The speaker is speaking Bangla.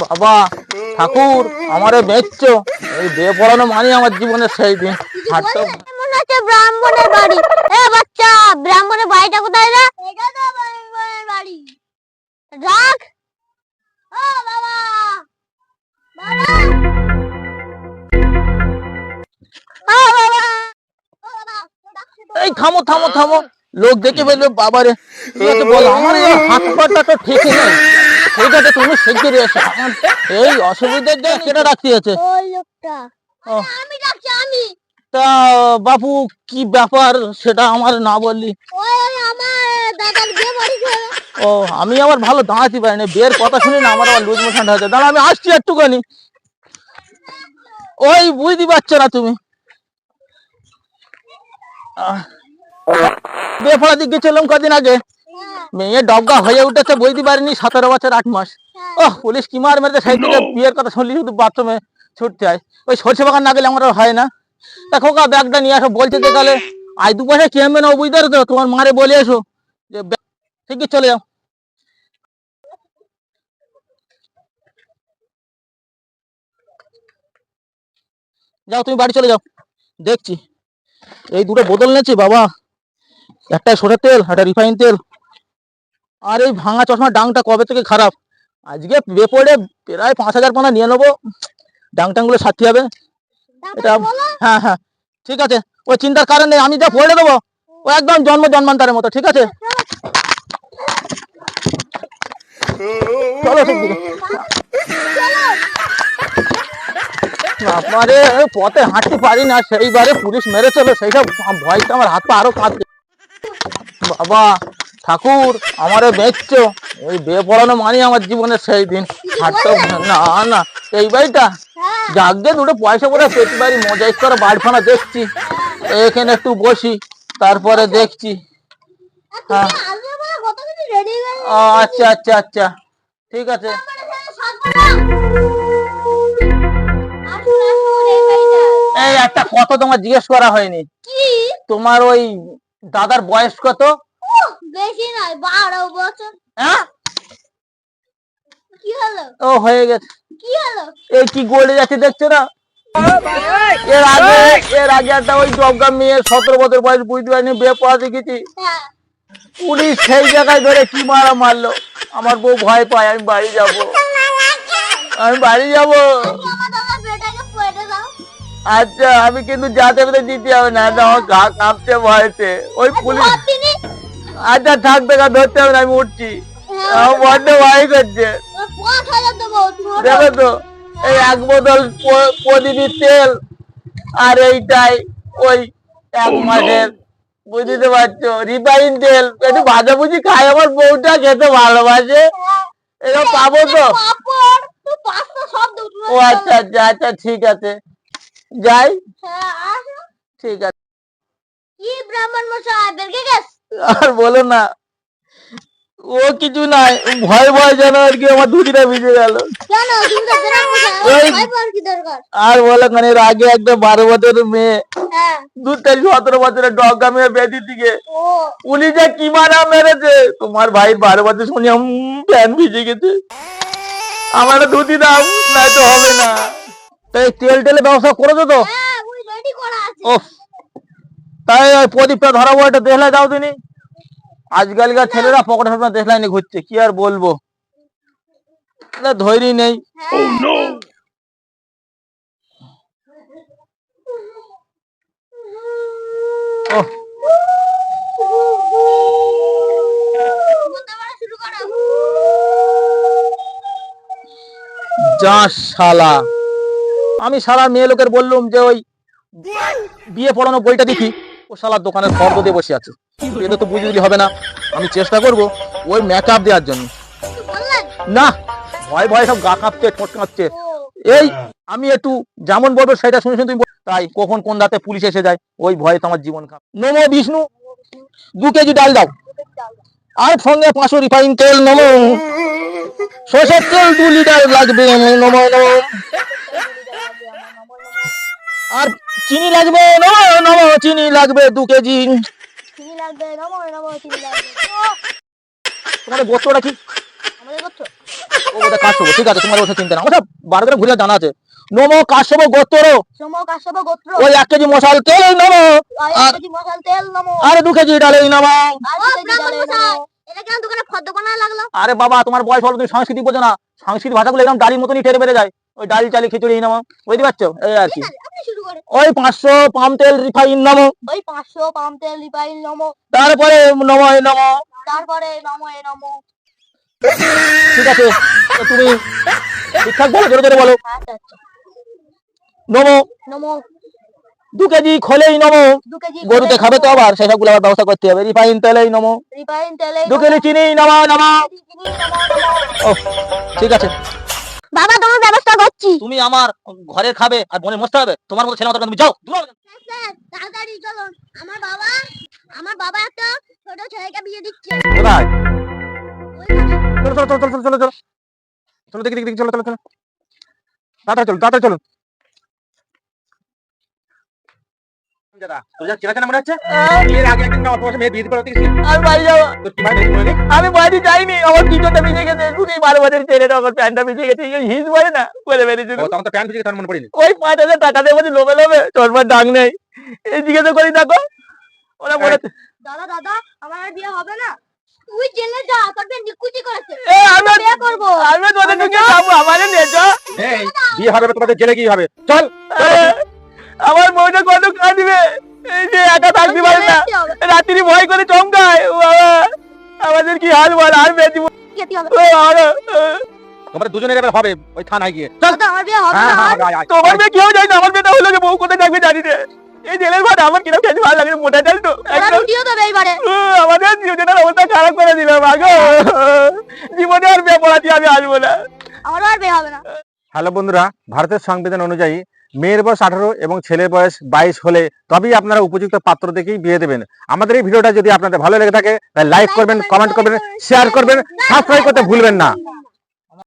বাবা ঠাকুর আমারে বেচছো, এই বিয়ে পড়ানো মানে আমার জীবনের সেই দিন। হাঁটতে মনে হচ্ছে ব্রাহ্মণের বাড়ি। এ বাচ্চা, ব্রাহ্মণের বাড়িটা কোথায় রে? এটা তো ব্রাহ্মণের বাড়ি। রাখ। ও বাবা, বাবা, ও বাবা, ও বাবা, এই থামো থামো থামো, লোক দেখে ফেলবে বাবারে। ঠিক আছে বল, আমার এই হাত পাটা তো ঠিকই নেই। ঠিক আছে তুমি শিগগিরই এসো, আমার এই অসুবিধার জন্য কেটে রাখতে আছে। ওই লোকটা। ও, আমি ডাকছি আমি। তা বাপু কি ব্যাপার সেটা আমার না বললি। ওই আমার দাদার বিয়ে বাড়ি ছিল। ও, আমি আবার ভালো দাঁড়াতে পারি না, বিয়ের কথা শুনি না আমার আবার লুজ মোশন হয়েছে। দাঁড়া আমি আসছি একটুখানি। ওই বুঝতে পারছো না তুমি, বিয়ে পড়া দিকে গেছিলাম কদিন আগে, মেয়ে ডগা হয়ে উঠেছে, বুঝতে পারিনি 17 বছর 8 মাস। ও পুলিশ কি মার মেরেছে, সেই থেকে বিয়ের কথা শুনলি শুধু বাথরুমে ছুটতে হয়। ওই সরষে বাগান না গেলে আমার আর হয় না। তা খোকা ব্যাগটা নিয়ে আসো, বলছে যে গেলে আজ 2 পয়সা কেমবে না বুঝতে পারো তো, তোমার মারে বলে এসো যে ঠিক আছে চলে যাও। যাও তুমি বাড়ি চলে যাও। দেখছি এই দুটো বোতল নিয়েছি বাবা, একটা সরষের তেল, একটা রিফাইন তেল, আর এই ভাঙা চশমার ডাংটা কবে থেকে খারাপ। আজকে বেপড়ে প্রায় 5,000 পানা নিয়ে নেবো, ডাং টাংগুলো সারতে হবে। এটা হ্যাঁ হ্যাঁ ঠিক আছে, ওই চিন্তার কারণ নেই, আমি যা পড়ে দেবো ও একদম জন্মান্তরের মতো। ঠিক আছে চলো শিগগিরি। আপনারে পথে হাঁটতে পারি না, সেইবারে পুলিশ মেরেছিল, সেইটা ভয়টা আমার হাত পা আরো কাঁপছে। বাবা ঠাকুর আমারে বেচছো, এই বিয়ে পড়ানো মানে আমার জীবনের সেই দিন। হাঁটতে না না, এই বাড়িটা যাকে দুটো পয়সা করে পেতে পারি, মজা করে বাড়ি ফানা দেখছি, এখানে একটু বসি তারপরে দেখছি। হ্যাঁ আচ্ছা আচ্ছা আচ্ছা ঠিক আছে। এই একটা কত তোমার জিজ্ঞেস করা হয়নি, তোমার ওই দাদার বয়স কত? বেশি নয়, 12 বছর। হ্যাঁ কি হলো? ও হয়ে গেছে। কি হলো? এই কি গড়ে যাচ্ছে দেখছো না? এর আগে একটা ওই জবগা মেয়ে 17 বছর বয়স, বুঝতে পারিনি, বিয়ে পড়া দেখেছি। পুলিশ সেই জায়গায় ধরে কি মারা মারলো, আমার বউ ভয় পায়, আমি বাড়ি যাব, আমি বাড়ি যাব। আচ্ছা আমি কিন্তু যাতে দিতে হবে না, আমার গা কাঁপছে ভয়তে, ওই পুলিশ। আচ্ছা থাক দেখা ধরতে হবে না, আমি উঠছি, আমার বড্ড ভয় করছে। দেখো তো এই 1 বোতল প্রদীপের তেল, আর এইটাই ওই 1 মাসের, বুঝতে পারছো, রিফাইন তেল। একটু ভাজাভুজি খাই, আমার বউটা খেতে ভালোবাসে, এটা পাবো তো? ও আচ্ছা আচ্ছা আচ্ছা ঠিক আছে যাই। ঠিক আছে। কি ব্রাহ্মণ মশাই বেরকে গেছ? আর বলো না, ও কিছু নাই, ভয় ভয় যেন আর কি আমার দুদিটা ভিজে গেল। কেন তুমি তো গ্রাম মশাই, ভয় পাওয়ার কি দরকার? আর বলো কেন, এর আগে একটা 12 বছরের মেয়ে, 17 বছরের ডগা মেয়ে বেদি দিকে উনি যে কি মারা মেরেছে, তোমার ভাই 12 বছর শুনি প্যান ভিজে গেছে। আমার দুধই দাও, না তো হবে না। তাই তেল টেলে ব্যবস্থা করেছো তো? ও তাই ওই প্রদীপটা ধরাবো, এটা দেখলে যাও তুমি। আজকালকার ছেলেরা পকেটে সব দেখলাইনি ঘুরছে, কি আর বলবো, ধৈর্য নেই। যা শালা, আমি সারা মেয়ে লোকের বললুম যে ওই বিয়ে পড়ানো বইটা দেখি, ও শালা দোকানের ফর্দ দিয়ে বসে আছে। এটা তো বুঝে দিলে হবে না, আমি চেষ্টা করব ওই মেকআপ দেওয়ার জন্য। না ভয় ভয় সব গা কাঁপছে, ঠোঁট কাঁপছে। এই আমি একটু যেমন বলবো সেটা শুনে শুনে তুমি তাই কখন কোন রাতে পুলিশ এসে যায়, ওই ভয়ে তো আমার জীবন কাঁপ। নমো বিষ্ণু, 2 কেজি ডাল দাও, আর সঙ্গে 500 রিফাইন তেল। নমো সরষের তেল 2 লিটার লাগবে। নমো নমো। আর চিনি লাগবে। নমো নমো, চিনি লাগবে 2 কেজি। চিনি লাগবে, নমো নমো, চিনি লাগবে। তোমাদের গোত্রটা কি? আমাদের গোত্র ও ওটা কাশ্যপ, ঠিক আছে, তোমার ওটা চিন্তা না, ওটা বার করে ঘুরে জানা আছে। নমো কাশ্যপ গোত্র, নমো কাশ্যপ গোত্র, ওই 1 কেজি মশাল তেল নমো, এক কেজি মশাল তেল নমো, আর 2 কেজি ডাল নমো। আর 2 কেজি ডাল নমো। এটা কেন দোকানে ফদ্দ কোনা লাগলো? আরে বাবা, তোমার বয়স হলো, তুমি সংস্কৃতি বোঝো না। সংস্কৃত ভাষাগুলো একদম ডালির মতনই টেরে বেড়ে যায়। ওই ডাল চালি খিচুড়ি নমো, বুঝতে পারছো, এই আর কি। ঠিক আছে, আপনি শুরু করুন। ওই 500 পাম তেল রিফাইন নমো, ওই 500 পাম তেল রিফাইন নমো, তারপরে নমো নমো। তারপরে নমো নমো। ঠিক আছে, তো তুমি ঠিকঠাক বলো, জোরে জোরে বলো। আচ্ছা আচ্ছা। নমো নমো 2 কেজি খোলেই নমো, 2 কেজি গরুতে খাবে তো আবার, সেসবগুলো আবার ব্যবস্থা করতে হবে। রিফাইন তেলেই নমো, রিফাইন তেলে 2 কেজি চিনি নমো নমো। চিনি নমো নমো। ও ঠিক আছে, বাবা তোমার ব্যবস্থা করছি। তুমি আমার ঘরে খাবে আর বনে মস্ত হবে, তোমার মতো ছেলে মতো তুমি যাও। স্যার তাড়াতাড়ি চলুন, আমার বাবা একটা ছোট ছেলেকে বিয়ে দিচ্ছে। কোথায়? ওইখানে। চলো চলো চলো চলো চলো চলো চলো, দেখি দেখি দেখি, চলো চলো চলো, তাড়াতাড়ি চলো তাড়াতাড়ি চলো। আমি বাড়ি যাইনি, আমার পিছনটা ভিজে গেছে, শুধু 12 বছরের ছেলেটা আমার প্যান্টটা ভিজে গেছে, হিস বলে না বলে বেরিয়েছিল। ওই 5,000 টাকা দেবো লোভে লোভে, চশমার দাগ নেই, এই জিজ্ঞাসা করি দেখো, ওরা বলেছে। দাদা দাদা আমার আর বিয়ে হবে না, তুই জেলে যা, তোর বিয়ে নিকুচি করেছে। আমি বিয়ে করবো। আমি তোদের ঢুকে যাবো, আমাদের নেচো বিয়ে হবে তোমাদের জেলে কি হবে? চল আমার বউটা কত কাঁদবে, এই যে একা থাকতে পারে না, রাত্রি ভয় করে চমকায়। ও বাবা, আমাদের কি হাল বল, আর বেঁচে যেতে হবে। তোমাদের দুজনের এবার হবে ওই থানায় গিয়ে। দাদা আমার বিয়ে হবে হ্যাঁ, না। হ্যাঁ, আয়, আয়। তোমার মেয়ে কেউ যায় না, আমার মেয়েটা হলো যে বউ কোথায় থাকবে জানি না। এই জেলের ভাত আমার কিরম খেতে ভালো লাগে, মোটা চাল তো ওরা একদম। রুটিও দেবে এইবারে। আমাদের জীবনের অবস্থা খারাপ করে দিল মাগো, জীবনে আর বিয়ে পড়াতে আমি আসবো না। আমারও আর বিয়ে হবে না। হ্যালো বন্ধুরা, ভারতের সংবিধান অনুযায়ী মেয়ের বয়স 18 এবং ছেলের বয়স 22 হলে তবেই আপনারা উপযুক্ত পাত্র দেখেই বিয়ে দেবেন। আমাদের এই ভিডিওটা যদি আপনাদের ভালো লেগে থাকে তাহলে লাইক করবেন, কমেন্ট করবেন, শেয়ার করবেন, সাবস্ক্রাইব করতে ভুলবেন না।